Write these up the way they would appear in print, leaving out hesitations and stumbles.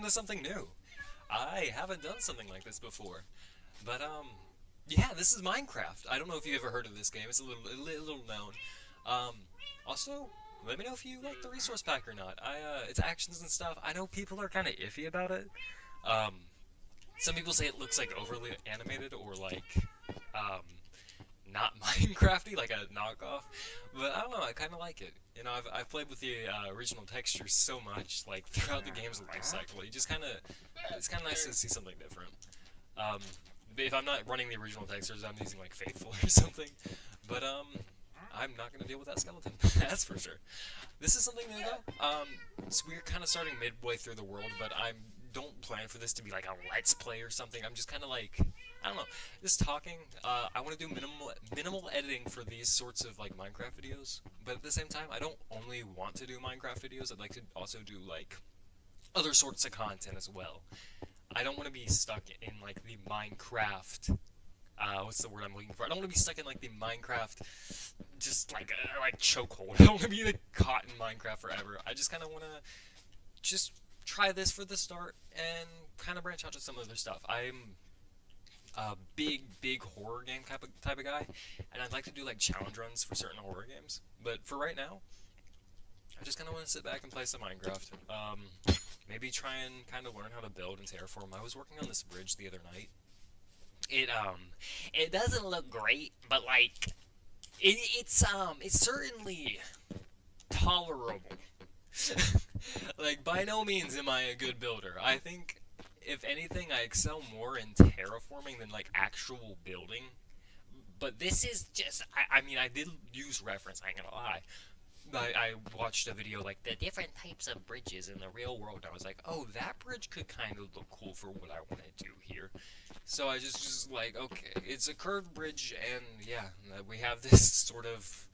to something new. I haven't done something like this before. But, yeah, this is Minecraft. I don't know if you ever heard of this game. It's a little known. Um, Also, let me know if you like the resource pack or not. Its actions and stuff. I know people are kind of iffy about it. Um, some people say it looks like overly animated or like, um, not Minecrafty, like a knockoff. But I don't know. I kind of like it. I've played with the original textures so much, like throughout the game's life cycle. It's kind of nice to see something different. Um, if I'm not running the original textures, I'm using like Faithful or something. But I'm not gonna deal with that skeleton. That's for sure. This is something new though. So we're kind of starting midway through the world, but I don't plan for this to be like a let's play or something. I'm just kind of like I don't know, just talking. I want to do minimal editing for these sorts of like Minecraft videos, but at the same time, I don't only want to do Minecraft videos. I'd like to also do like other sorts of content as well. I don't want to be stuck in like the Minecraft. What's the word I'm looking for? I don't want to be stuck in like the Minecraft, just like chokehold. I don't want to be like, caught in Minecraft forever. I just kind of want to just try this for the start and kind of branch out to some other stuff. I'm a big horror game type of guy, and I'd like to do like challenge runs for certain horror games. But for right now, I just kind of want to sit back and play some Minecraft. Maybe try and kind of learn how to build and terraform. I was working on this bridge the other night. It doesn't look great, but like it's certainly tolerable. Like by no means am I a good builder. I think if anything, I excel more in terraforming than like actual building. But this is just I mean I did use reference. I ain't gonna lie. I watched a video like the different types of bridges in the real world. And I was like, oh, that bridge could kind of look cool for what I want to do here. So I just like, okay, it's a curved bridge, and yeah, we have this sort of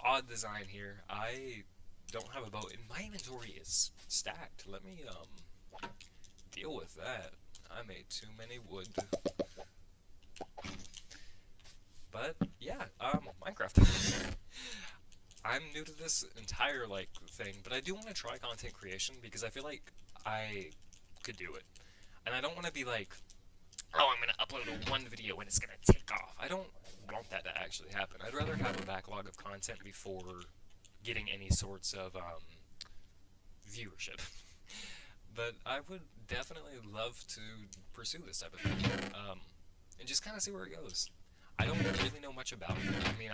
odd design here. I don't have a boat, and my inventory is stacked. Let me deal with that. I made too many wood. But yeah, Minecraft. I'm new to this entire like thing, but I do want to try content creation because I feel like I could do it, and I don't want to be like, oh, I'm gonna upload one video and it's gonna take off. I don't want that to actually happen. I'd rather have a backlog of content before getting any sorts of viewership. But I would definitely love to pursue this type of thing, and just kind of see where it goes. I don't really know much about it. I mean,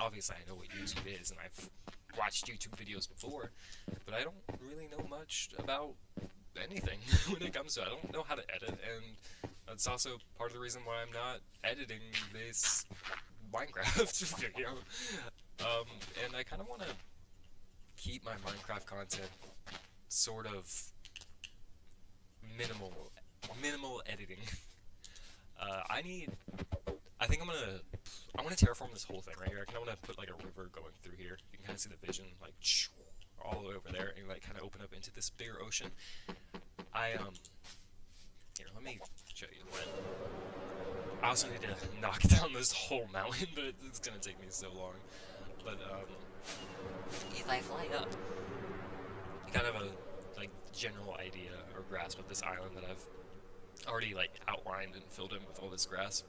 obviously I know what YouTube is, and I've watched YouTube videos before, but I don't really know much about anything when it comes to it. I don't know how to edit, and that's also part of the reason why I'm not editing this Minecraft video. And I kind of want to keep my Minecraft content sort of minimal, minimal editing. I need. I think I want to terraform this whole thing right here. I kind of want to put like a river going through here. You can kind of see the vision like all the way over there, and like kind of open up into this bigger ocean. I Here, let me show you the plan. I also need to knock down this whole mountain, but it's gonna take me so long. But if I fly up, you kind of have a like general idea or grasp of this island that I've already like outlined and filled in with all this grass.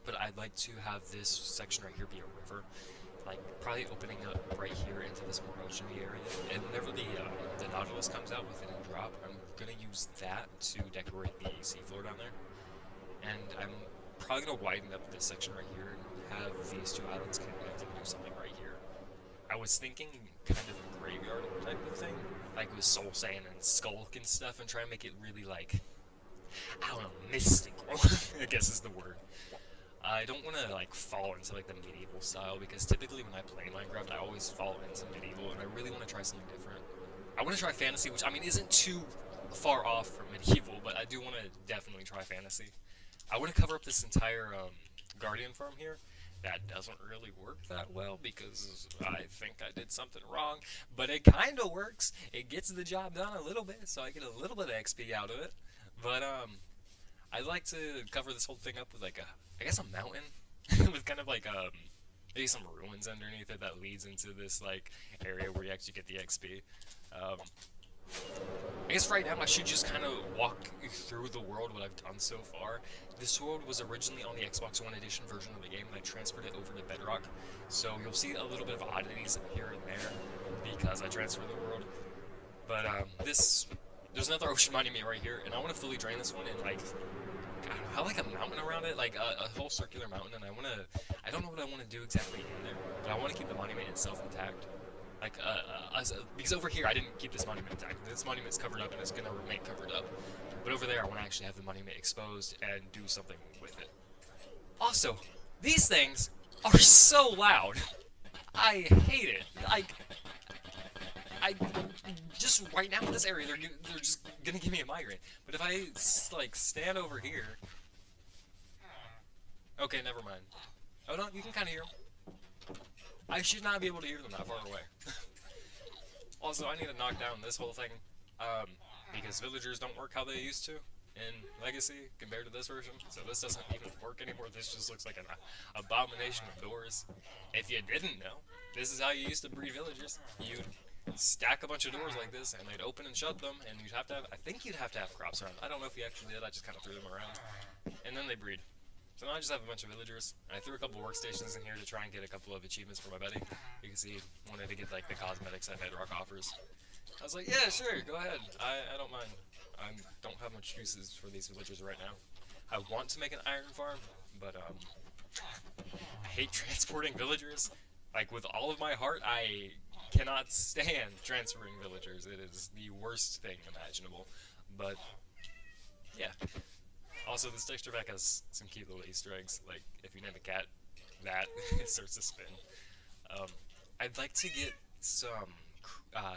But I'd like to have this section right here be a river, like probably opening up right here into this more oceany area. And whenever the Nautilus comes out with it and drop, I'm gonna use that to decorate the seafloor down there. And I'm probably gonna widen up this section right here and have these two islands connect and do something right here. I was thinking kind of a graveyard type of thing, like with Soul Sand and Skulk and stuff, and try to make it really like I don't know, mystical. I guess is the word. I don't want to like fall into like the medieval style because typically when I play Minecraft, I always fall into medieval, and I really want to try something different. I want to try fantasy, which I mean isn't too far off from medieval, but I do want to definitely try fantasy. I want to cover up this entire Guardian farm here. That doesn't really work that well because I think I did something wrong, but it kind of works. It gets the job done a little bit, so I get a little bit of XP out of it. But I'd like to cover this whole thing up with like I guess a mountain with kind of like maybe some ruins underneath it that leads into this like area where you actually get the XP. Um, I guess right now I should just kind of walk through the world, what I've done so far. This world was originally on the Xbox One Edition version of the game, and I transferred it over to Bedrock. So you'll see a little bit of oddities here and there because I transferred the world. But there's another ocean monument right here, and I want to fully drain this one and like, I don't know, have like a mountain around it, like a whole circular mountain. And I don't know what I want to do exactly in there, but I want to keep the monument itself intact. Like, because over here I didn't keep this monument intact. This monument's covered up and it's gonna remain covered up. But over there I want to actually have the monument exposed and do something with it. Also, these things are so loud. I hate it. Like, I just right now in this area they're just gonna give me a migraine. But if I like stand over here, okay, never mind. Oh no, you can kind of hear them. I should not be able to hear them that far away. Also, I need to knock down this whole thing, because villagers don't work how they used to in Legacy compared to this version. So this doesn't even work anymore. This just looks like an abomination of doors. If you didn't know, this is how you used to breed villagers. You'd stack a bunch of doors like this, and they'd open and shut them, and you'd have to have, I think you'd have to have crops around. I don't know if you actually did, I just kind of threw them around. And then they breed. So now I just have a bunch of villagers. I threw a couple workstations in here to try and get a couple of achievements for my buddy because he wanted to get like the cosmetics that Bedrock offers. I was like, yeah, sure, go ahead. I don't mind. I don't have much uses for these villagers right now. I want to make an iron farm, but I hate transporting villagers. Like with all of my heart, I cannot stand transferring villagers. It is the worst thing imaginable. But yeah. Also, this texture pack has some cute little Easter eggs. Like if you name a cat, that it starts to spin. Um, I'd like to get some uh,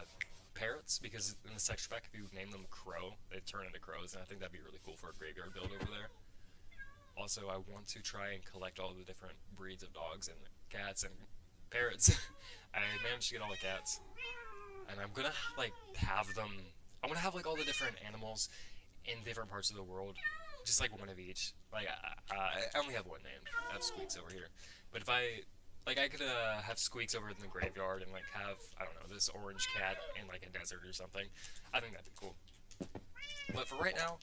parrots because in the texture pack, if you name them Crow, they turn into crows, and I think that'd be really cool for a graveyard build over there. Also, I want to try and collect all the different breeds of dogs and cats and parrots. I managed to get all the cats, and I'm gonna like have them. I want to have like all the different animals in different parts of the world, just like one of each. Like I only have one name. I have Squeaks over here, but if I could have Squeaks over in the graveyard and like have I don't know this orange cat in like a desert or something. I think that'd be cool. But for right now,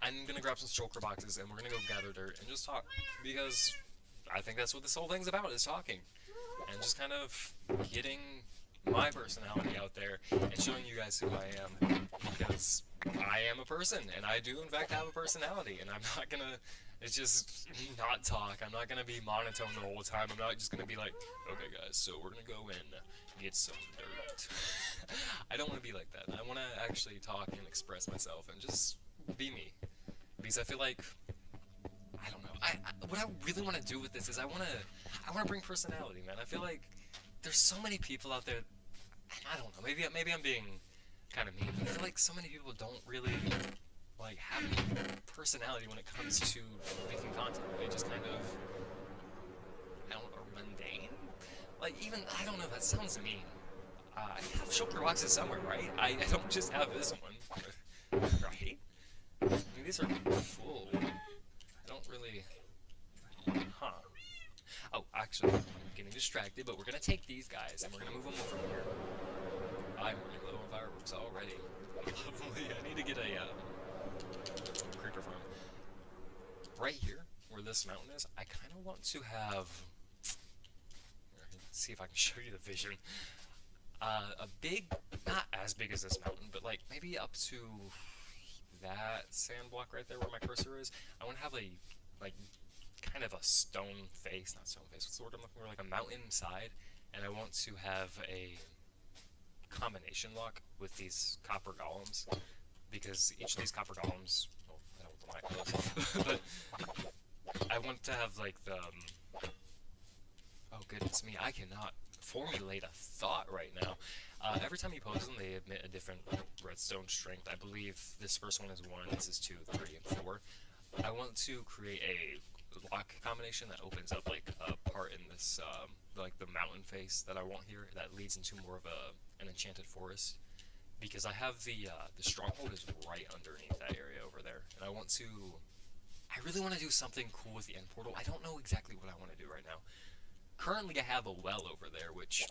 I'm gonna grab some shulker boxes and we're gonna go gather dirt and just talk because I think that's what this whole thing's about is talking and just kind of getting my personality out there and showing you guys who I am because I am a person and I do in fact have a personality and I'm not gonna it's just not talk. I'm not gonna be monotone the whole time. I'm not just gonna be like, okay guys, so we're gonna go in and get some dirt. I don't want to be like that. I want to actually talk and express myself and just be me because I feel like I don't know. What I really want to do with this is I want to bring personality, man. I feel like there's so many people out there. And I don't know. Maybe I'm being kind of mean. But I feel like so many people don't really like have personality when it comes to making content. They just kind of I don't know, are mundane. Like even I don't know. That sounds mean. I have shulker boxes somewhere, right? I don't just have this one, right? I mean, these are full. I don't really. Huh. Oh, actually, I'm getting distracted, but we're gonna take these guys and we're gonna move them over here. I'm running low on fireworks already. Lovely. I need to get a creeper farm. Right here, where this mountain is, I kind of want to have. Let's see if I can show you the vision. A big, not as big as this mountain, but like maybe up to that sand block right there where my cursor is. I want to have a like kind of a stone face, not stone face, what's the word I'm looking for, like a mountain side, and I want to have a combination lock with these copper golems, because each of these copper golems, well, I don't want the mic close, but I want to have like the, oh goodness me, I cannot formulate a thought right now. Every time you pose them, they emit a different redstone strength. I believe this first one is 1, this is 2, 3, and 4. I want to create a lock combination that opens up like a part in this like the mountain face that I want here that leads into more of an enchanted forest because I have the stronghold is right underneath that area over there and I really want to do something cool with the end portal. I don't know exactly what I want to do right now. Currently I have a well over there which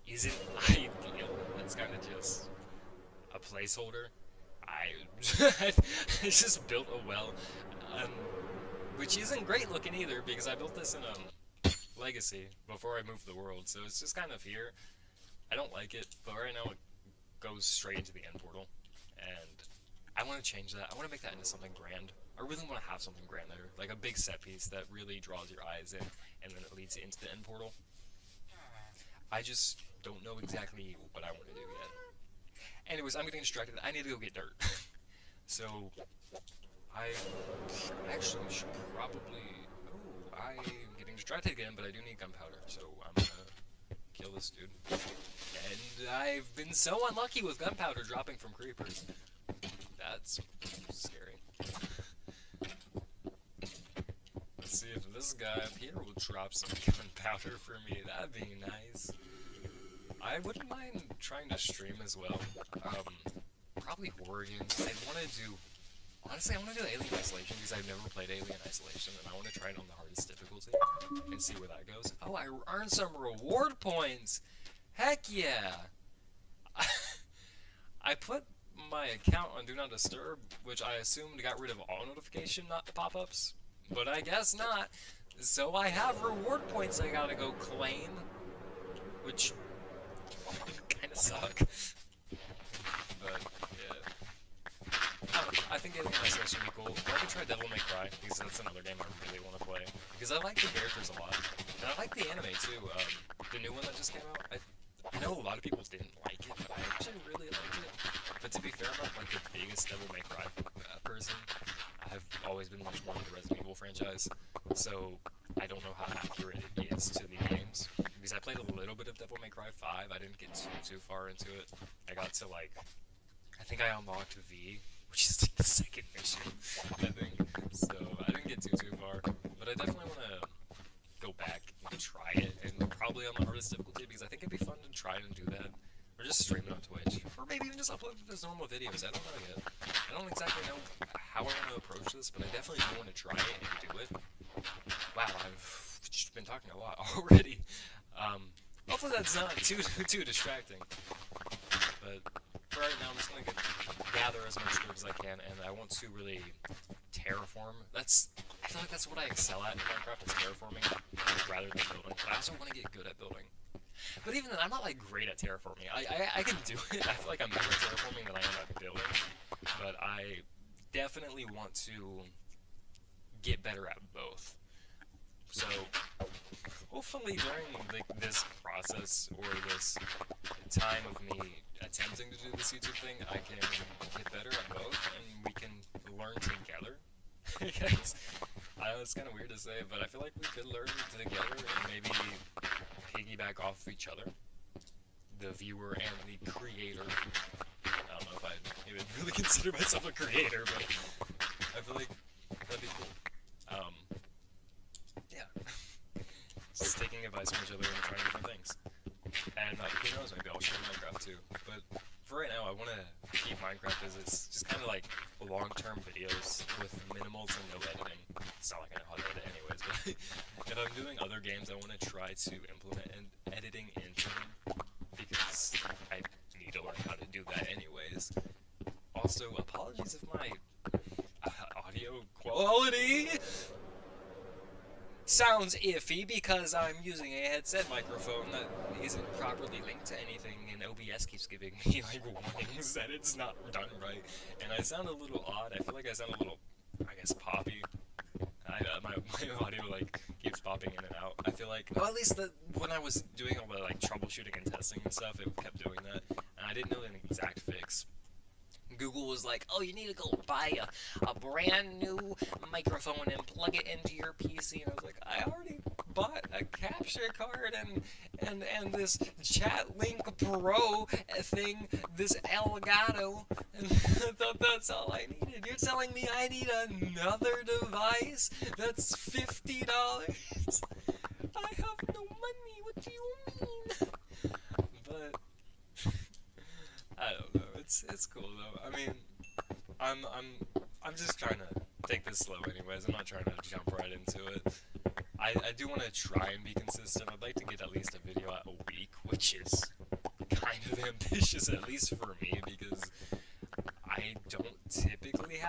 isn't ideal. That's kind of just placeholder. I, I just built a well, um, which isn't great looking either because I built this in Legacy before I moved the world, so it's just kind of here. I don't like it, but right now it goes straight into the end portal, and I want to change that. I want to make that into something grand. I really want to have something grand there, like a big set piece that really draws your eyes in, and then it leads you into the end portal. I just don't know exactly what I want to do yet. Anyways, I'm getting distracted. I need to go get dirt. So, I actually should probably... Oh, I'm getting distracted again, but I do need gunpowder, so I'm gonna kill this dude. And I've been so unlucky with gunpowder dropping from creepers. That's scary. Let's see if this guy up here will drop some gunpowder for me. That'd be nice. I wouldn't mind trying to stream as well. Probably horror games. I want to do... Honestly, I want to do Alien Isolation because I've never played Alien Isolation, and I want to try it on the hardest difficulty and see where that goes. Oh, I earned some reward points! Heck yeah! I put my account on Do Not Disturb, which I assumed got rid of all notification pop-ups, but I guess not. So I have reward points I gotta go claim, which kind of suck. But I think Alien Isolation would be cool. Or I could try Devil May Cry, because that's another game I really want to play. Because I like the characters a lot. And I like the anime too. The new one that just came out. I know a lot of people didn't like it, but I actually really liked it. But to be fair, I'm not like the biggest Devil May Cry person. I've always been much more into the Resident Evil franchise. So I don't know how accurate it is to the games. Because I played a little bit of Devil May Cry 5. I didn't get too far into it. I got to like... I think I unlocked V, which is like the second mission, I think. So I didn't get too far, but I definitely want to go back and try it, and probably on the hardest difficulty because I think it'd be fun to try and do that, or just stream it on Twitch, or maybe even just upload it as normal videos. I don't know yet. I don't exactly know how I want to approach this, but I definitely do want to try it and do it. Wow, I've just been talking a lot already. Hopefully that's not too distracting. But for right now, I'm just gonna gather as much dirt as I can, and I want to really terraform. I feel like that's what I excel at in Minecraft, is terraforming, rather than building. But I also want to get good at building. But even then, I'm not like great at terraforming. I can do it. I feel like I'm better at terraforming than I am at building. But I definitely want to get better at both. So hopefully during this process or this time of me attempting to do this YouTube thing, I can get better at both and we can learn together. I guess. I know it's kind of weird to say, but I feel like we could learn together and maybe piggyback off of each other. The viewer and the creator. I don't know if I'd even really consider myself a creator, but I feel like that'd be cool. Yeah. Just taking advice from each other and trying different things. And who knows, maybe I'll share Minecraft too. But for right now, I want to keep Minecraft as it's just kind of like long-term videos with minimal to no editing. It's not like I know how to edit anyways, but if I'm doing other games, I want to try to implement editing into them because I need to learn how to do that anyways. Also, apologies if my audio quality sounds iffy because I'm using a headset microphone that isn't properly linked to anything, and OBS keeps giving me like warnings that it's not done right, and I sound a little odd. I feel like I sound a little, I guess, poppy. My audio like keeps popping in and out. I feel like, well, at least when I was doing all the like troubleshooting and testing and stuff, it kept doing that, and I didn't know an exact fix. Google was like, oh, you need to go buy a brand new microphone and plug it into your PC. And I was like, I already bought a capture card and this Chat Link Pro thing, this Elgato, and I thought that's all I needed. You're telling me I need another device that's $50? I have no money. What do you mean? But I don't know. It's cool though. I mean, I'm just trying to take this slow anyways. I'm not trying to jump right into it. I do want to try and be consistent. I'd like to get at least a video out a week, which is kind of ambitious, at least for me, because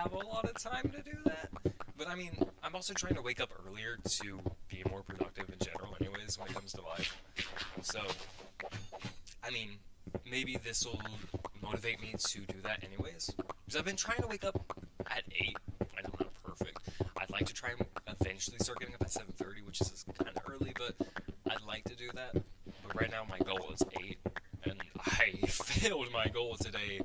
have a lot of time to do that. But I mean, I'm also trying to wake up earlier to be more productive in general, anyways, when it comes to life. So, I mean, maybe this will motivate me to do that, anyways. Because I've been trying to wake up at 8. I know, not perfect. I'd like to try and eventually start getting up at 7:30, which is kind of early, but I'd like to do that. But right now, my goal is 8. And I failed my goal today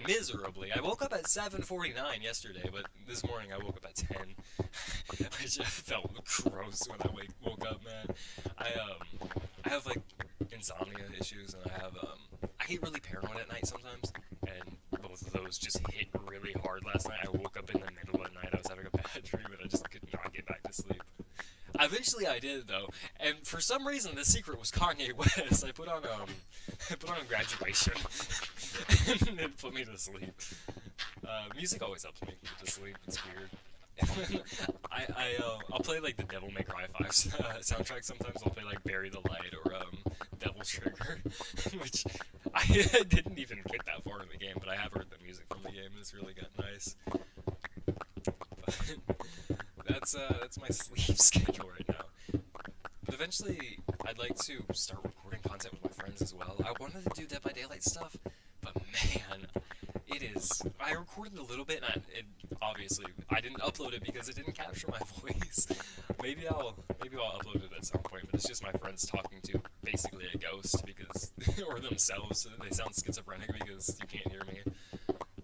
miserably. I woke up at 7:49 yesterday, but this morning I woke up at 10. I just felt gross when I woke up, man. I have like insomnia issues, and I get really paranoid at night sometimes, and both of those just hit really hard last night. I woke up in the middle of the night. I was having a bad dream, and I just could not get back to sleep. Eventually, I did though, and for some reason, the secret was Kanye West. I put on graduation, and it put me to sleep. Music always helps me get to sleep. It's weird. I'll play like the Devil May Cry 5 soundtrack sometimes. I'll play like Bury the Light or Devil's Trigger, which I didn't even get that far in the game, but I have heard the music from the game and it's really got nice. But that's my sleep schedule right now. But eventually, I'd like to start recording content with my friends as well. I wanted to do Dead by Daylight stuff, but man, it is. I recorded a little bit, and obviously I didn't upload it because it didn't capture my voice. Maybe I'll upload it at some point, but it's just my friends talking to basically a ghost because, or themselves. So they sound schizophrenic because you can't hear me.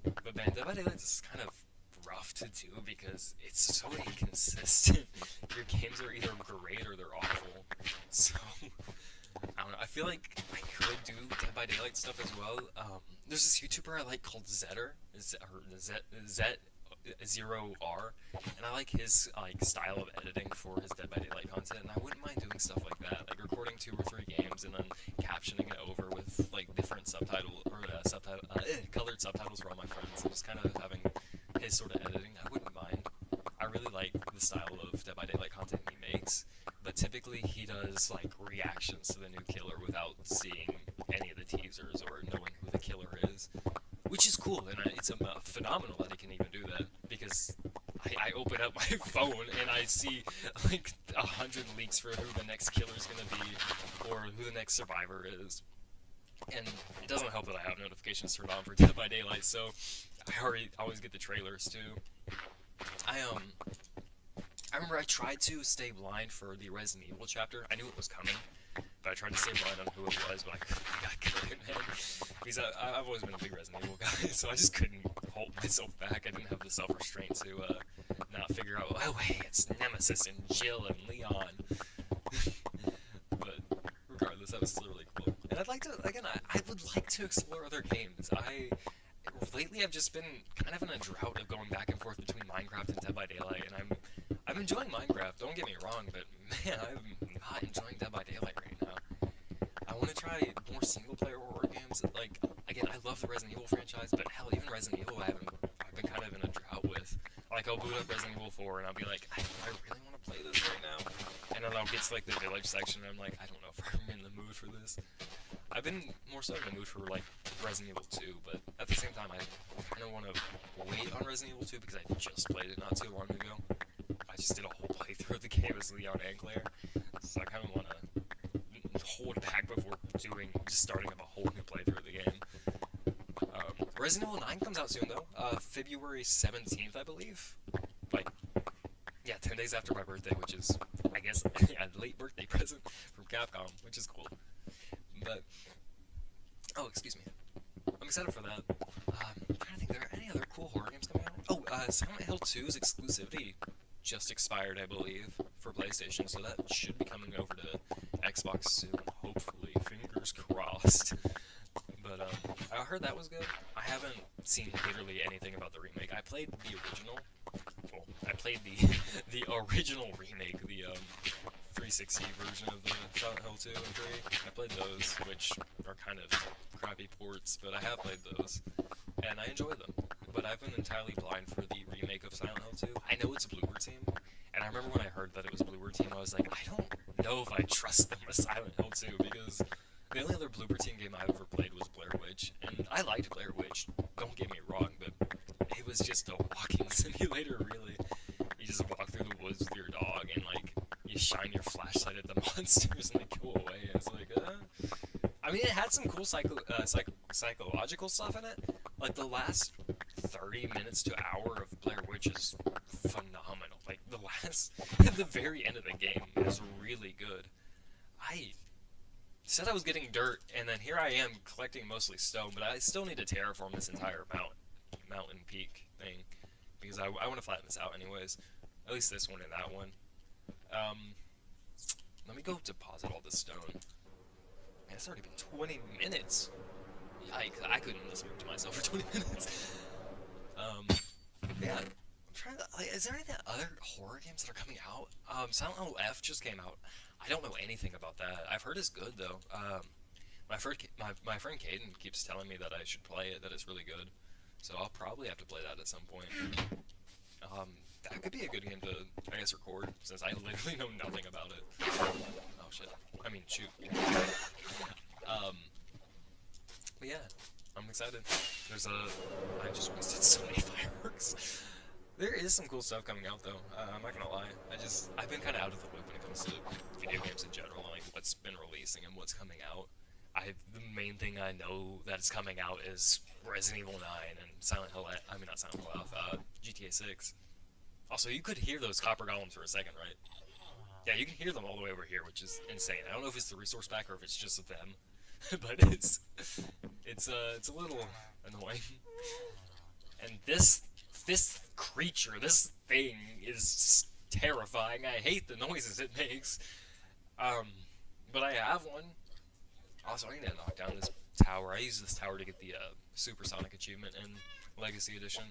But man, Dead by Daylight is kind of rough to do because it's so inconsistent. Your games are either great or they're awful. So I don't know. I feel like I could do Dead by Daylight stuff as well. There's this YouTuber I like called Zetter, Zero R, and I like his style of editing for his Dead by Daylight content. And I wouldn't mind doing stuff like that, like recording 2 or 3 games and then captioning it over with like different colored subtitles for all my friends, and just kind of having his sort of editing. I wouldn't mind. I really like the style of Dead by Daylight content he makes, but typically he does like reactions to the new killer without seeing any of the teasers or knowing who the killer is, which is cool, and it's phenomenal that he can even do that, because I open up my phone and I see like 100 leaks for who the next killer is gonna be or who the next survivor is. And it doesn't help that I have notifications turned on for Dead by Daylight, so I always get the trailers too. I remember I tried to stay blind for the Resident Evil chapter. I knew it was coming, but I tried to stay blind on who it was, but I couldn't, man. Because I've always been a big Resident Evil guy, so I just couldn't hold myself back. I didn't have the self-restraint to not figure out, oh hey, it's Nemesis and Jill and Leon. But regardless, that was still really cool. And I'd like to, again, I would like to explore other games. Lately I've just been kind of in a drought of going back and forth between Minecraft and Dead by Daylight, and I'm enjoying Minecraft, don't get me wrong, but man, I'm not enjoying Dead by Daylight right now. I want to try more single-player horror games. Like, again, I love the Resident Evil franchise, but hell, even Resident Evil I've been kind of in a drought with. Like, I'll boot up Resident Evil 4, and I'll be like, I really want to play this right now? And then I'll get to, like, the village section, and I'm like, I don't know if I'm in the mood for this. I've been more so in the mood for, like, Resident Evil 2, but at the same time, I kind of want to wait on Resident Evil 2 because I just played it not too long ago. I just did a whole playthrough of the game as Leon and Claire, so I kind of want to hold back before just starting up a whole new playthrough of the game. Resident Evil 9 comes out soon, though. February 17th, I believe. Like, yeah, 10 days after my birthday, which is, I guess, a late birthday present from Capcom, which is cool. But, oh, excuse me. I'm excited for that. I'm trying to think, are there any other cool horror games coming out? Oh, Silent Hill 2's exclusivity just expired, I believe, for PlayStation, so that should be coming over to Xbox soon, hopefully. Fingers crossed. But, I heard that was good. I haven't seen literally anything about the remake. I played the original. Well, I played the original remake, the, 360 version of the Silent Hill 2 and 3. I played those, which are kind of crappy ports, but I have played those, and I enjoy them. But I've been entirely blind for the remake of Silent Hill 2. I know it's Bloober Team, and I remember when I heard that it was Bloober Team, I was like, I don't know if I trust them with Silent Hill 2, because the only other Bloober Team game I ever played was Blair Witch, and I liked Blair Witch, don't get me wrong, but it was just a walking simulator, really. You just walk through the woods with your dog, and like you shine your flashlight at the monsters, and they go away. And it's like, I mean, it had some cool psychological stuff in it. Like the last 30 minutes to hour of Blair Witch is phenomenal. Like the very end of the game is really good. I said I was getting dirt, and then here I am collecting mostly stone, but I still need to terraform this entire mountain peak thing because I want to flatten this out anyways. At least this one and that one. Um, Let me go deposit all this stone. Man, it's already been 20 minutes. Yikes, I couldn't listen to myself for 20 minutes. Um, yeah, I'm trying to. Like, is there any other horror games that are coming out? Silent Hill F just came out. I don't know anything about that. I've heard it's good though. My friend Caden keeps telling me that I should play it. That it's really good. So I'll probably have to play that at some point. That could be a good game to, I guess, record since I literally know nothing about it. Oh shit. I mean, shoot. But yeah, I'm excited. I just wasted so many fireworks. There is some cool stuff coming out though. I'm not gonna lie. I've been kind of out of the loop when it comes to video games in general, like what's been releasing and what's coming out. The main thing I know that is coming out is Resident Evil 9 and Silent Hill. I mean, not Silent Hill, GTA 6. Also, you could hear those copper golems for a second, right? Yeah, you can hear them all the way over here, which is insane. I don't know if it's the resource pack or if it's just them, but it's a little annoying. And this creature, this thing is terrifying. I hate the noises it makes. But I have one. Also, I need to knock down this tower. I use this tower to get the Supersonic achievement in Legacy Edition.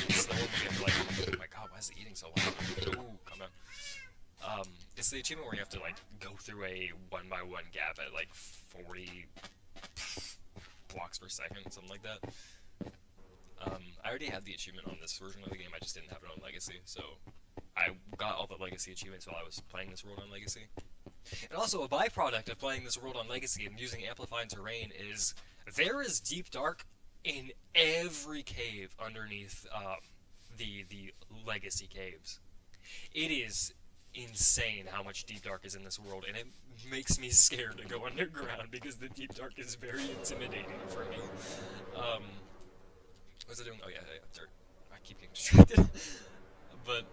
It's the one where you have to, like, oh my god, why is it eating so loud? Ooh, calm down. It's the achievement where you have to, like, go through a 1x1 gap at, like, 40 blocks per second, something like that. I already had the achievement on this version of the game, I just didn't have it on Legacy, so I got all the Legacy achievements while I was playing this world on Legacy. And also, a byproduct of playing this world on Legacy and using Amplifying Terrain is there is Deep Dark in every cave underneath the Legacy caves. It is insane how much Deep Dark is in this world, and it makes me scared to go underground because the Deep Dark is very intimidating for me. What's it doing? Oh yeah, dirt. I keep getting distracted. But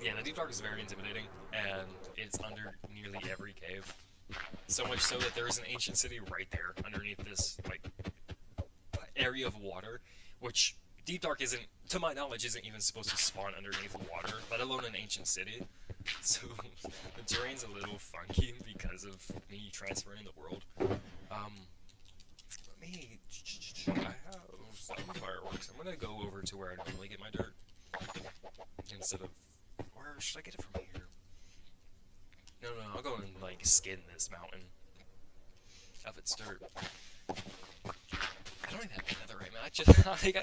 yeah, the Deep Dark is very intimidating, and it's under nearly every cave. So much so that there is an ancient city right there underneath this like area of water, which Deep Dark isn't, to my knowledge, isn't even supposed to spawn underneath water, let alone an ancient city. So the terrain's a little funky because of me transferring the world. I have some fireworks. I'm gonna go over to where I normally get my dirt instead of, or should I get it from here? No, I'll go and like skin this mountain of its dirt. I don't even have netherite, man. I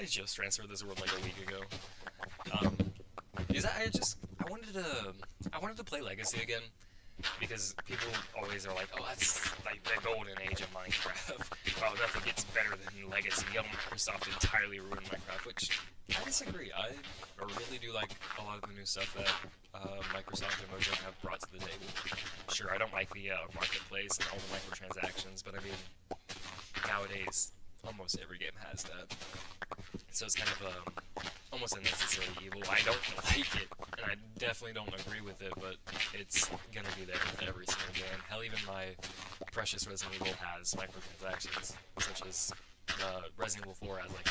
just transferred this world like a week ago. I wanted to play Legacy again because people always are like, oh, that's like the golden age of Minecraft. Oh, nothing gets better than Legacy. Oh, Microsoft entirely ruined Minecraft, which I disagree. I really do like a lot of the new stuff that Microsoft and Mojang have brought to the table. Sure, I don't like the marketplace and all the microtransactions, but I mean, nowadays, almost every game has that. So it's kind of almost a necessary evil. I don't like it, and I definitely don't agree with it, but it's gonna be there with every single game. Hell, even my precious Resident Evil has microtransactions, such as Resident Evil 4 has like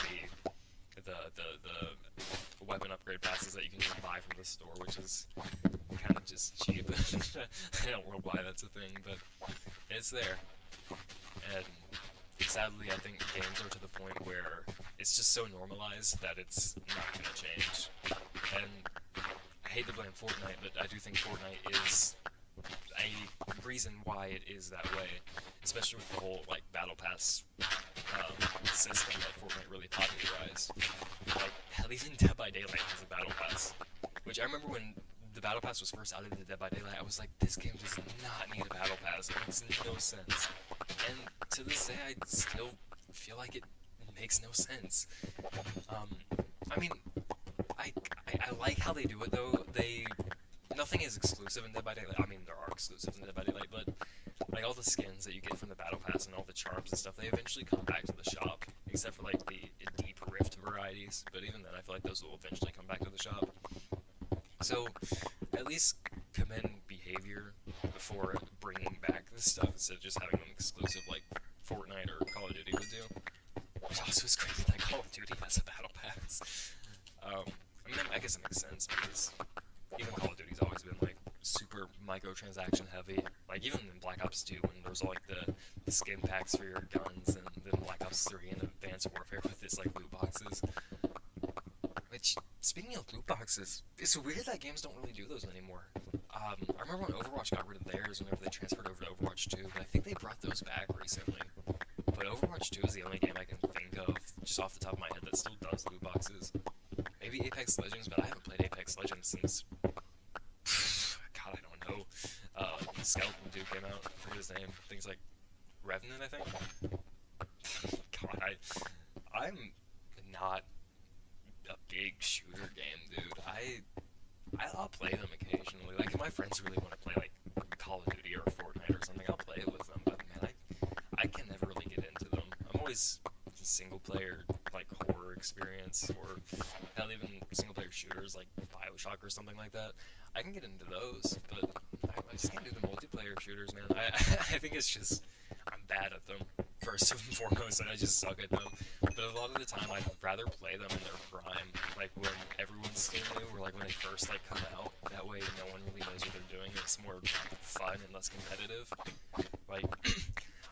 the weapon upgrade passes that you can just buy from the store, which is kind of just cheap. I don't know why that's a thing, but it's there. And sadly, I think games are to the point where it's just so normalized that it's not going to change. And I hate to blame Fortnite, but I do think Fortnite is a reason why it is that way, especially with the whole like battle pass system that Fortnite really popularized. Like, hell, even Dead by Daylight has a battle pass, which I remember when the battle pass was first out of the Dead by Daylight, I was like, this game does not need a battle pass. It makes no sense. And to this day, I still feel like it makes no sense. I mean, I, I like how they do it though. Nothing is exclusive in Dead by Daylight. I mean, there are exclusives in Dead by Daylight, but like all the skins that you get from the battle pass and all the charms and stuff, they eventually come back to the shop, except for like the deep rift varieties. But even then, I feel like those will eventually come back to the shop. So at least commend behavior before bringing back this stuff instead of just having them exclusive like Fortnite or Call of Duty would do. Which also is crazy that Call of Duty has a battle pass. I mean, I guess it makes sense because even Call of Duty's always been like super microtransaction heavy. Like even in Black Ops 2, when there was all like the skin packs for your guns, and then Black Ops 3 and Advanced Warfare with its like loot boxes. Which, speaking of loot boxes, it's weird that games don't really do those anymore. I remember when Overwatch got rid of theirs whenever they transferred over to Overwatch 2, but I think they brought those back recently. But Overwatch 2 is the only game I can think of, just off the top of my head, that still does loot boxes. Maybe Apex Legends, but I haven't played Apex Legends since... God, I don't know. Skeleton Dude came out, I forget his name. I think it's like Revenant, I think? God, I'm not a big shooter game, dude. I'll play them occasionally. Like, if my friends really want to play, like, Call of Duty or Fortnite or something, I'll play it with them. But, man, I can never really get into them. I'm always single-player, like, horror experience, or hell, even single-player shooters, like BioShock or something like that. I can get into those, but I just can't do the multiplayer shooters, man. I think it's just... I'm bad at them, first and foremost, and I just suck at them. But a lot of the time, I'd rather play them in their prime, like when everyone's still new, or like when they first like come out. That way, no one really knows what they're doing. It's more fun and less competitive. Like,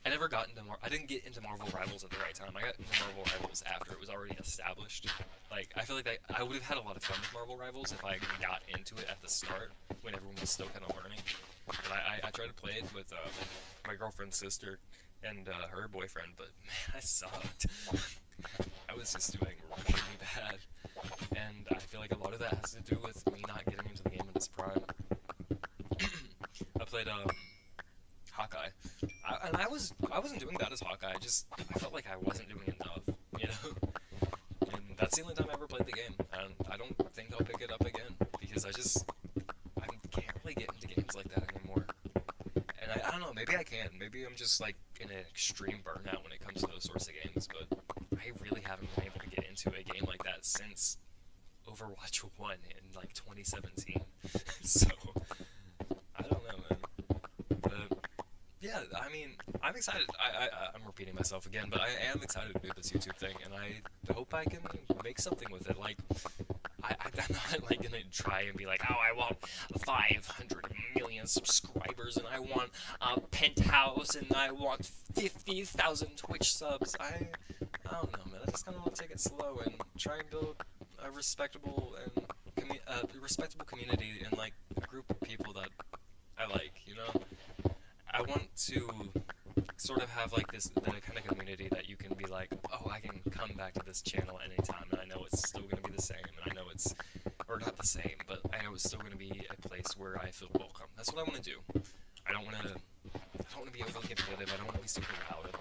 I never got into I didn't get into Marvel Rivals at the right time. I got into Marvel Rivals after it was already established. Like, I feel like I would have had a lot of fun with Marvel Rivals if I got into it at the start when everyone was still kind of learning. But I tried to play it with my girlfriend's sister and her boyfriend, but man, I sucked. I was just doing really bad, and I feel like a lot of that has to do with me not getting into the game in its prime. I played Hawkeye, and I wasn't doing bad as Hawkeye. I felt like I wasn't doing enough, you know. And that's the only time I ever played the game, and I don't think I'll pick it up again because I can't really get into games like that anymore. And I don't know, maybe I can. Maybe I'm just like in an extreme burnout when it comes to those sorts of games, but I really haven't been able to get into a game like that since Overwatch 1 in like 2017. So, I don't know, man. But, yeah, I mean, I'm excited. I'm repeating myself again, but I am excited to do this YouTube thing, and I hope I can make something with it. Like, I'm not like gonna try and be like, oh, I want 500 million subscribers, and I want a penthouse, and I want 50,000 Twitch subs. I don't know, man. I just kind of want to take it slow and try and build a respectable respectable community and like a group of people that I like. You know, I want to sort of have like the kind of community that you can be like, oh, I can come back to this channel anytime, and I know it's still going to be the same, and I know it's, or not the same, but I know it's still going to be a place where I feel welcome. That's what I want to do. I don't want to be overly competitive. I don't want to be super loud. I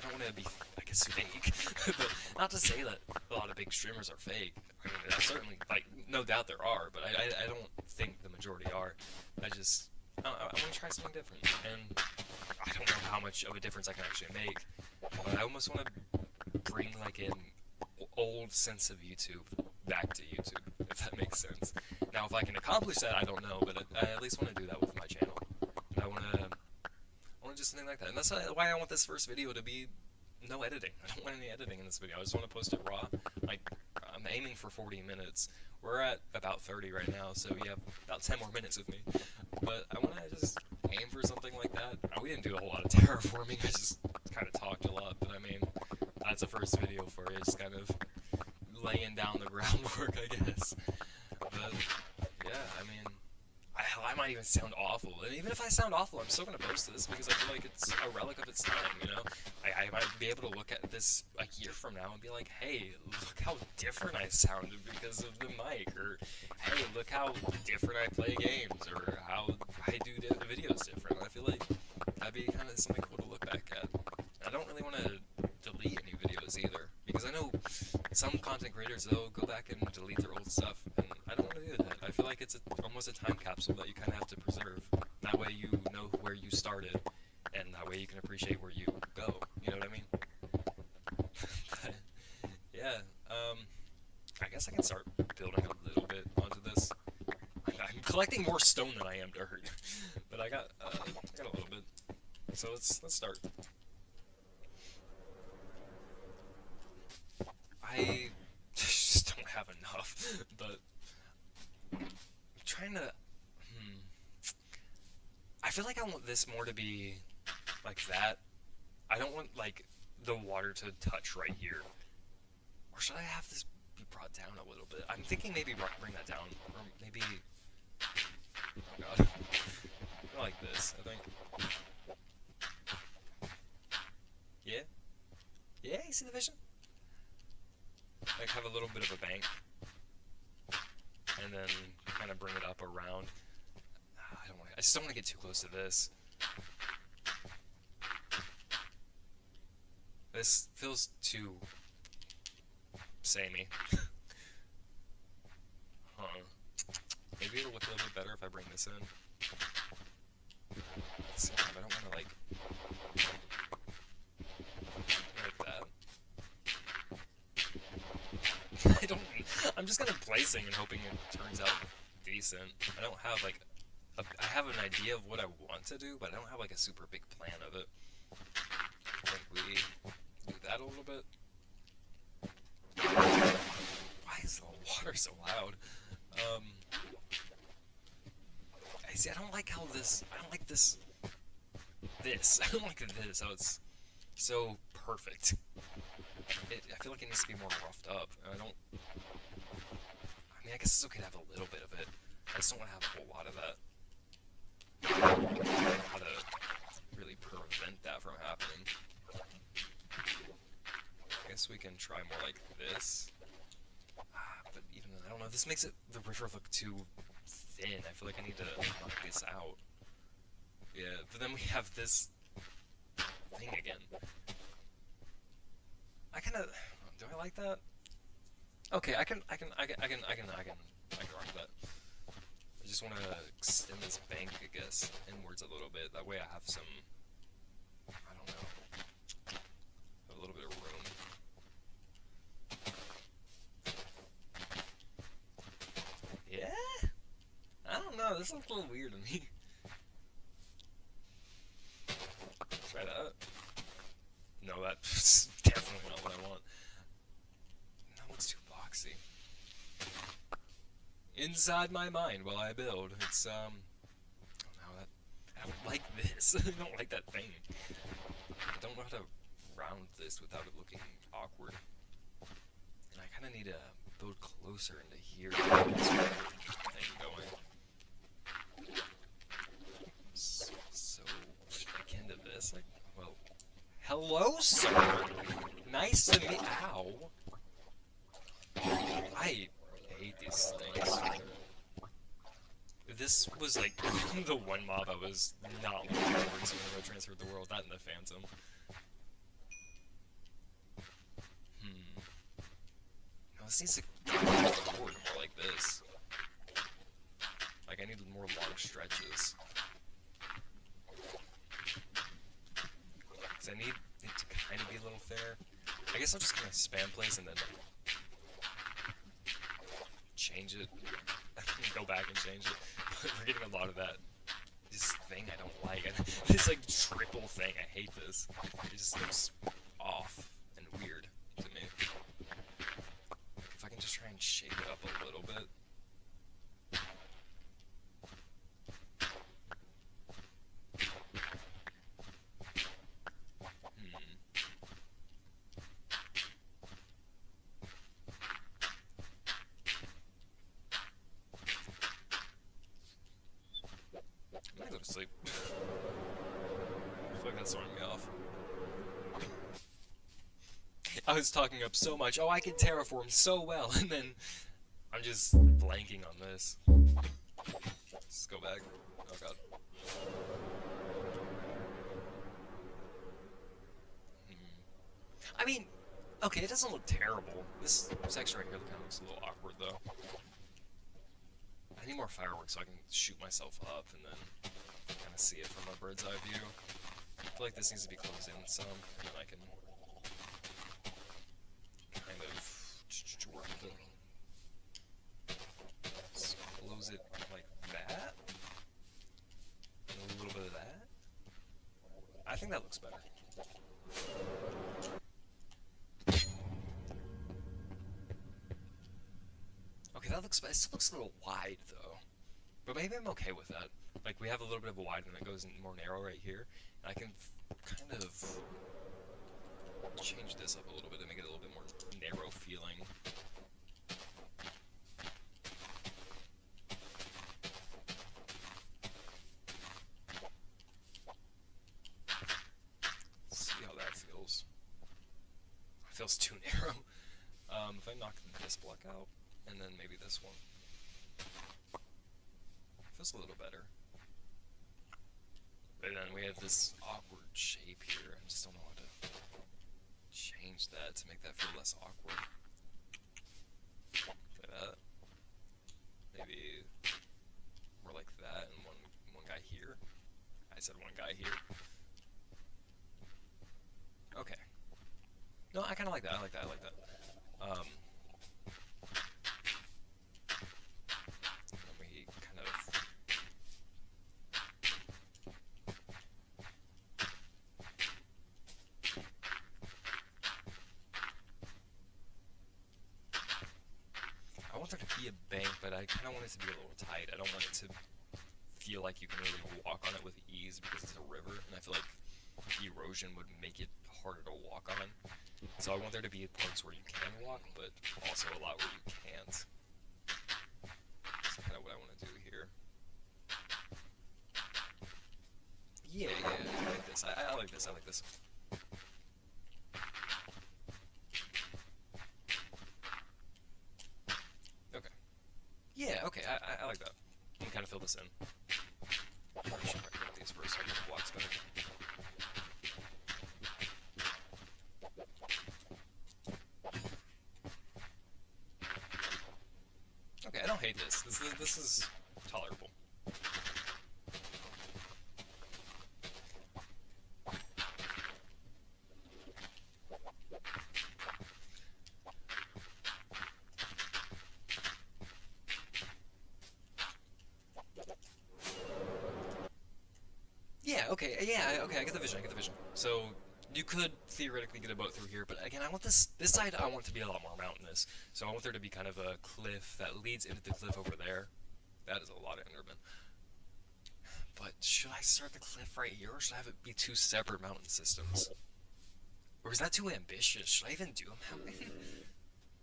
don't want to be, I guess, fake. But not to say that a lot of big streamers are fake. I mean, certainly, like, no doubt there are, but I don't think the majority are. I want to try something different, and I don't know how much of a difference I can actually make, but I almost want to bring like an old sense of YouTube back to YouTube, if that makes sense. Now, if I can accomplish that, I don't know, but I at least want to do that with my channel. And I want to do something like that, and that's why I want this first video to be no editing. I don't want any editing in this video. I just want to post it raw. Like, I'm aiming for 40 minutes. We're at about 30 right now, so you have about 10 more minutes with me. But I want to just aim for something like that. We didn't do a whole lot of terraforming. I just kind of talked a lot, but I mean, that's a first video for you. Just kind of laying down the groundwork, I guess. But yeah, I mean, I might even sound awful, and even if I sound awful, I'm still gonna post this because I feel like it's a relic of its time, you know? I might be able to look at this a year from now and be like, hey, look how different I sounded because of the mic, or hey, look how different I play games, or how I do the videos different. I feel like that'd be kind of something cool to look back at. I don't really want to delete any videos either, because I know some content creators, they'll go back and delete their old stuff, and I don't want to do that. I feel like it's almost a time capsule that you kind of have to preserve. That way you know where you started, and that way you can appreciate where you go. You know what I mean? Yeah. I guess I can start building a little bit onto this. I'm collecting more stone than I am dirt, but I got a little bit. So let's start. I just don't have enough, but I'm trying to. Hmm, I feel like I want this more to be like that. I don't want like the water to touch right here, or should I have this be brought down a little bit? I'm thinking maybe bring that down, or maybe. Oh god, I like this. I think. Yeah, yeah. You see the vision? Like have a little bit of a bank, and then kind of bring it up around. I don't want. I just don't want to get too close to this. This feels too samey. Huh. Maybe it'll look a little bit better if I bring this in. Let's see, I don't want to like that. I don't. I'm just kind of placing and hoping it turns out decent. I don't have like. I have an idea of what I want to do, but I don't have like a super big plan of it. I think we do that a little bit. Why is the water so loud? Um, I see. I don't like how this. I don't like this. This. I don't like this. How it's so perfect. I feel like it needs to be more roughed up. And I don't. I mean, I guess it's okay to have a little bit of it. I just don't want to have a whole lot of that. I don't know how to really prevent that from happening. I guess we can try more like this. But even I don't know. This makes the river look too thin. I feel like I need to knock this out. Yeah, but then we have this thing again. I kind of do. I like that. Okay, I can rock that. I just want to extend this bank, I guess, inwards a little bit. That way I have some. I don't know. A little bit of room. Yeah. I don't know. This looks a little weird to me. Try that. No, that's definitely not what I want. No, it's too boxy. Inside my mind while I build, it's I don't like this. I don't like that thing. I don't know how to round this without it looking awkward. And I kind of need to build closer into here to get this thing going. So akin to this, like, well, hello, sir. Nice to meet. Ow. I hate these things. This was like the one mob I was not looking forward to when I transferred the world. That and the Phantom. No, this needs to go forward more like this. Like I need more long stretches. Cause I need it to kind of be a little thinner. I guess I'm just gonna spam place and then change it. Go back and change it. But we're getting a lot of that. This thing I don't like. This like triple thing. I hate this. It just looks off and weird to me. If I can just try and shape it up a little bit. I'm gonna go to sleep. I feel like that's throwing me off. I was talking up so much. Oh, I can terraform so well, and then I'm just blanking on this. Let's go back. Oh god. I mean, Okay, it doesn't look terrible. This section right here kind of looks a little awkward, though. I need more fireworks so I can shoot myself up and then kind of see it from a bird's eye view. I feel like this needs to be closed in some, and then I can kind of work with it. Just close it like that, and a little bit of that. I think that looks better. Okay, that looks. It still looks a little wide though, but maybe I'm okay with that. Like we have a little bit of a wide and it goes in more narrow right here, and I can kind of change this up a little bit and make it a little bit more narrow feeling. See how that feels. It feels too narrow. If I knock this block out, and then maybe this one, feels a little better. But then we have this awkward shape here. I just don't know how to change that to make that feel less awkward. Like that. Maybe more like that, and one guy here. I said one guy here. Okay. No, I kind of like that. I like that. I like that. Let me kind of. I want there to be a bank, but I kind of want it to be a little tight. I don't want it to feel like you can really walk on it with ease because it's a river, and I feel like erosion would make it harder to walk on. So I want there to be parts where you can walk, but also a lot where you can't. That's kind of what I want to do here. Yeah, I like this. I like this. I like this. Okay. Yeah, okay. I like that. You can kind of fill this in. I should probably put these first so I can blocks better. Okay, I don't hate this. This is tolerable. Yeah, okay, yeah, okay, I get the vision, I get the vision. So, you could theoretically get a boat through here, but again, I want this side, I want to be a lot more mountainous. So I want there to be kind of a cliff that leads into the cliff over there. That is a lot of Enderman. But should I start the cliff right here, or should I have it be two separate mountain systems? Or is that too ambitious? Should I even do them that way?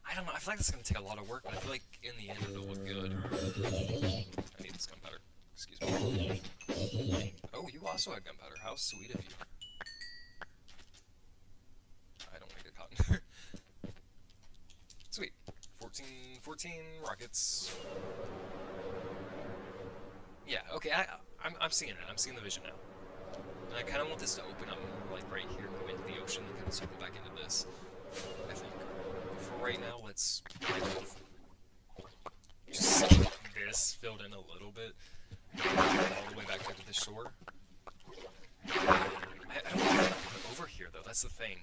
I don't know, I feel like that's gonna take a lot of work, but I feel like in the end it'll look good. I need this gunpowder. Excuse me. Oh, you also had gunpowder. How sweet of you. I don't want to get caught in there. Sweet. 14 rockets. Yeah, okay, I'm seeing it. I'm seeing the vision now. And I kind of want this to open up more, like right here, go into the ocean, and kind of circle back into this, I think. For right now, let's kind of just see this filled in a little bit, all the way back to the shore. I don't want to put it over here, though. That's the thing.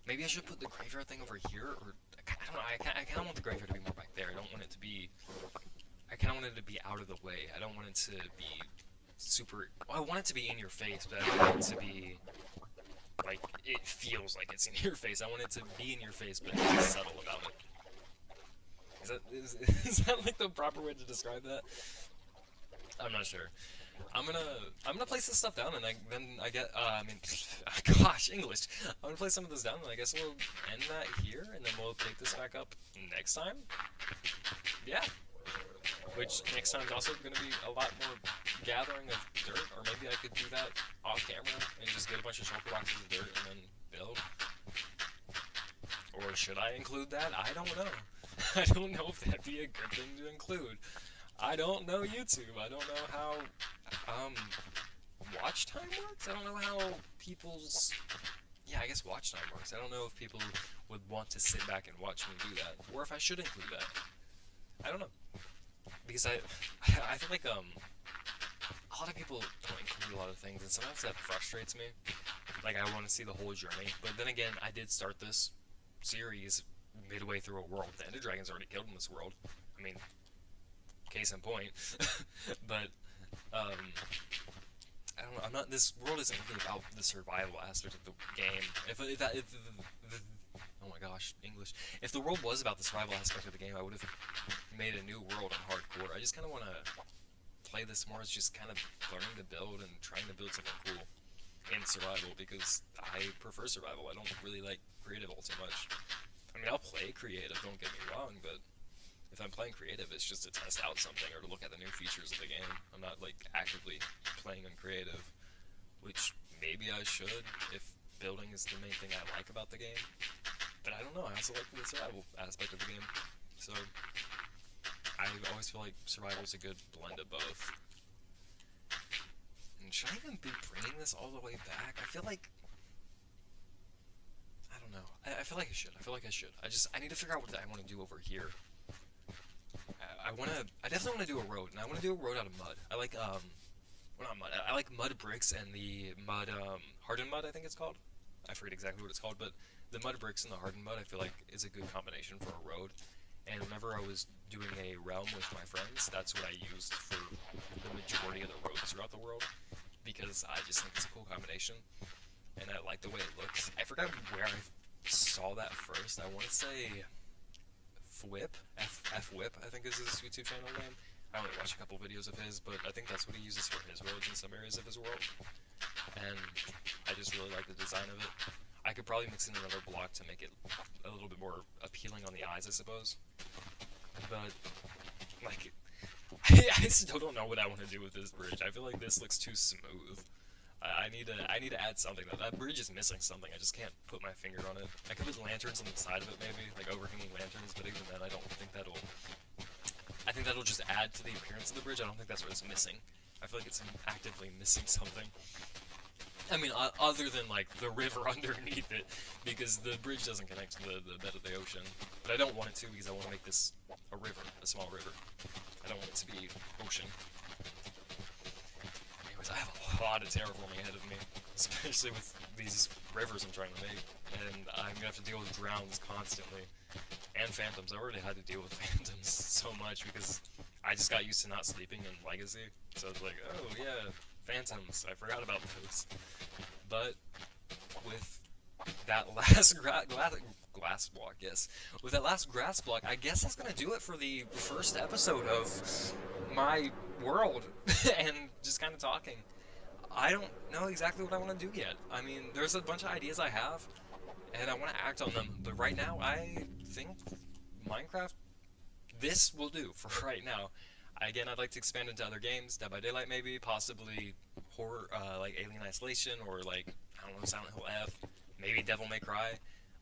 Maybe I should put the graveyard thing over here, or I don't know. I kind of want the graveyard to be more back there. I don't want it to be. I kind of want it to be out of the way. I don't want it to be super. Well, I want it to be in your face, but I don't want it to be like it feels like it's in your face. I want it to be in your face, but be subtle about it. Is that like the proper way to describe that? I'm not sure. I'm gonna place this stuff down, and then I get I mean, gosh, English. I'm gonna place some of this down, and I guess we'll end that here, and then we'll pick this back up next time. Yeah. Which next time is also gonna be a lot more gathering of dirt, or maybe I could do that off camera and just get a bunch of shulker boxes of dirt and then build. Or should I include that? I don't know. I don't know if that'd be a good thing to include. I don't know YouTube. I don't know how watch time works. I don't know how people's I guess watch time works. I don't know if people would want to sit back and watch me do that, or if I should include that. I don't know, because I feel like a lot of people don't include a lot of things, and sometimes that frustrates me. Like, I want to see the whole journey, but then again, I did start this series midway through a world. The Ender Dragon's already killed in this world. I mean, case in point. But I don't know. I'm not. This world isn't really about the survival aspect of the game. Oh my gosh, English. If the world was about the survival aspect of the game, I would have made a new world on hardcore. I just kind of want to play this more as just kind of learning to build and trying to build something cool in survival, because I prefer survival. I don't really like creative all too much. I mean, I'll play creative, don't get me wrong, but if I'm playing creative, it's just to test out something or to look at the new features of the game. I'm not, like, actively playing on creative, which maybe I should if building is the main thing I like about the game. But I don't know, I also like the survival aspect of the game. So, I always feel like survival is a good blend of both. And should I even be bringing this all the way back? I feel like... I don't know. I feel like I should. I need to figure out what I want to do over here. I definitely want to do a road, and I want to do a road out of mud. I like, well, not mud. I like mud bricks and the mud, hardened mud, I think it's called. I forget exactly what it's called, but the mud bricks and the hardened mud, I feel like, is a good combination for a road. And whenever I was doing a realm with my friends, that's what I used for the majority of the roads throughout the world, because I just think it's a cool combination, and I like the way it looks. I forgot where I saw that first. I want to say Fwhip, F-Whip, I think is his YouTube channel name. I only watch a couple videos of his, but I think that's what he uses for his roads in some areas of his world. And I just really like the design of it. I could probably mix in another block to make it a little bit more appealing on the eyes, I suppose. But, like, I still don't know what I want to do with this bridge. I feel like this looks too smooth. I need to add something. That bridge is missing something. I just can't put my finger on it. I could put lanterns on the side of it, maybe, like overhanging lanterns. But even then, I don't think that'll. I think that'll just add to the appearance of the bridge. I don't think that's what it's missing. I feel like it's actively missing something. I mean, other than, like, the river underneath it, because the bridge doesn't connect to the bed of the ocean. But I don't want it to, because I want to make this a river, a small river. I don't want it to be ocean. Anyways, I have a lot of terraforming ahead of me, especially with these rivers I'm trying to make, and I'm gonna have to deal with drowns constantly, and phantoms. I already had to deal with phantoms so much because I just got used to not sleeping in Legacy, so it's like, oh yeah, phantoms, I forgot about those. But with that last glass block, yes, with that last grass block, I guess that's gonna do it for the first episode of my world, and just kind of talking. I don't know exactly what I want to do yet. I mean, there's a bunch of ideas I have, and I want to act on them, but right now, I think Minecraft, this will do for right now. Again, I'd like to expand into other games, Dead by Daylight maybe, possibly horror, like Alien Isolation, or like, I don't know, Silent Hill F, maybe Devil May Cry.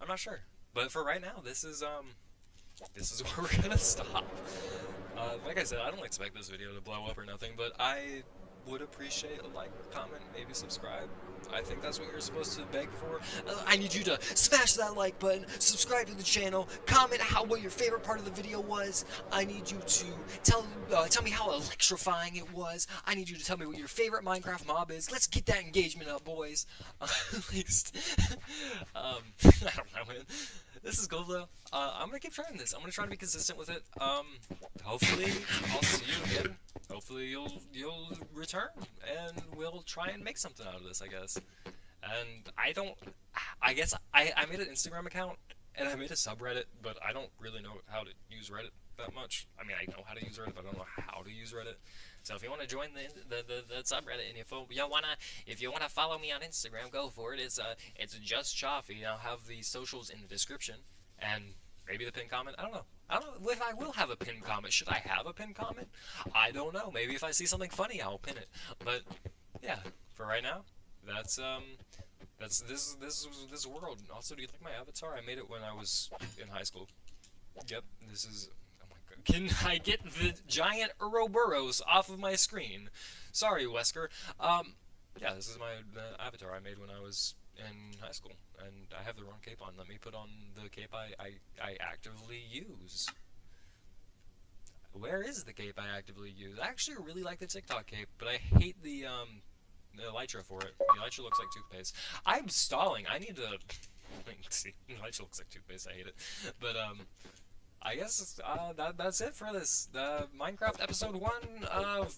I'm not sure. But for right now, this is where we're gonna stop. Like I said, I don't expect this video to blow up or nothing, but I would appreciate a like, comment, maybe subscribe. I think that's what you're supposed to beg for. I need you to smash that like button, subscribe to the channel, comment what your favorite part of the video was. I need you to tell me how electrifying it was. I need you to tell me what your favorite Minecraft mob is. Let's get that engagement up, boys. At least, I don't know, man. This is cool though. I'm gonna keep trying this. I'm gonna try to be consistent with it. Hopefully I'll see you again. Hopefully you'll return, and we'll try and make something out of this, I guess. And I guess I made an Instagram account, and I made a subreddit, but I don't really know how to use Reddit that much. I mean, I know how to use Reddit, but I don't know how to use Reddit. So if you want to join the subreddit, and if you wanna follow me on Instagram, go for it. It's just Chaffee. I'll have the socials in the description, and maybe the pinned comment. I don't know if I will have a pinned comment. Should I have a pinned comment? I don't know. Maybe if I see something funny, I'll pin it. But yeah, for right now, that's this world. Also, do you like my avatar? I made it when I was in high school. Yep, this is. Can I get the giant Ouroboros off of my screen? Sorry, Wesker. Yeah, this is my avatar I made when I was in high school, and I have the wrong cape on. Let me put on the cape I actively use. Where is the cape I actively use? I actually really like the TikTok cape, but I hate the elytra for it. The elytra looks like toothpaste. I'm stalling. I need to. See, the elytra looks like toothpaste. I hate it. But I guess that's it for this. The Minecraft episode 1 of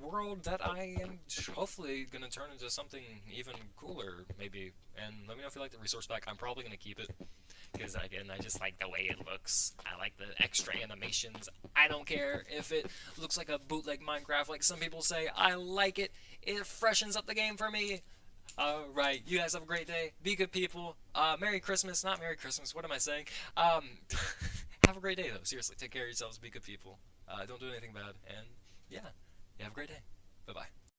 world that I am hopefully gonna turn into something even cooler, maybe. And let me know if you like the resource pack. I'm probably gonna keep it because again, I just like the way it looks. I like the extra animations. I don't care if it looks like a bootleg Minecraft, like some people say. I like it. It freshens up the game for me. Alright, you guys have a great day. Be good people. Merry Christmas. Not Merry Christmas. What am I saying? Have a great day, though. Seriously, take care of yourselves. Be good people. Don't do anything bad. And, yeah, you have a great day. Bye-bye.